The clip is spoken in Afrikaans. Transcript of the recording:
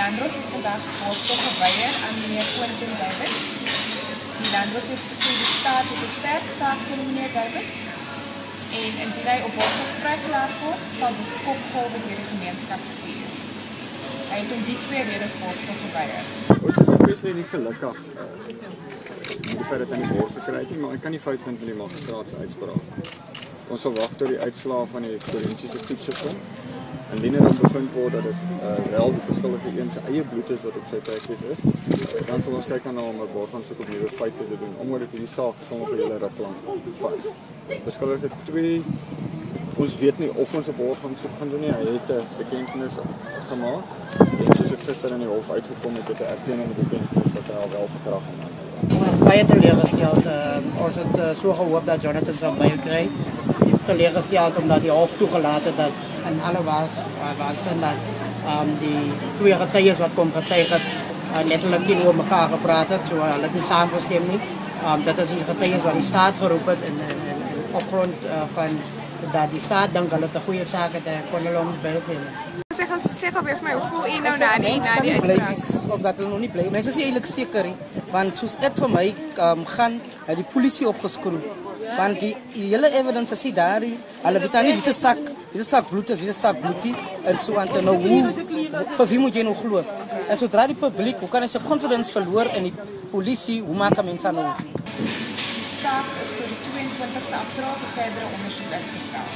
Landros het vandag borgtog geweier aan meneer Quentin Davids. Die Landros het gesê die staat het 'n sterk saak teen meneer Davids. En indien hy op borgtog vrygelaat word, sal dit skokgolwe deur die gemeenskap stuur. Hy het om die twee redes borgtog geweier. Ons is obviously nie gelukkig met die feit dat hy nie borg gekry het nie, maar ek kan nie fout vind met die magistraat se uitspraak. Ons sal wag tot die uitslae van die forensiese toetse kom. Indien er dan bevind word dat dit wel die beskuldigde een se eie bloed is wat op sy plekkies is, dan sal ons kyk aan hom om 'n borgaansoek op nuwe feite te doen, omdat hierdie saak sal nog 'n hele ruk lank vat. Beskuldigde 2, ons weet nie of ons 'n borgaanssoek gaan doen nie. Hy het 'n bekentenis gemaak. En soos ek gister in die hof uitgekom het, 'n erkennende bekentenis dat hy al wel verkragting aan het. Baie teleurgesteld. Ons het so gehoop dat Jonathan sal bail kry. Teleurgesteld omdat die hof toegelaat het dat in alle waarsin dat die twee getuies wat kom getuig het letterlik teenoor mekaar gepraat het, so hulle het nie saamgestem nie. Dat is die getuies wat die staat geroep is en op grond van dat die staat dink hulle het 'n goeie saak het, kon hulle hom bail gee. Zeg alweer vir my, hoe voel u nou na die uitspraak? Omdat hulle nog nie bly. Mense is nie eintlik seker nie, want soos dit vir my gaan, het die polisie opgeskroef. Want die hele evidence is daar, hulle weet nie wie se sak bloed is, wie se sak bloed nie, en so aan te nou hoe, vir wie moet jy nou glo? En sodra die publiek, hoe kan hy sy confidence verloor in die polisie, hoe maak mense nou? Die saak is tot die 22ste April vir verdere ondersoek uitgestel.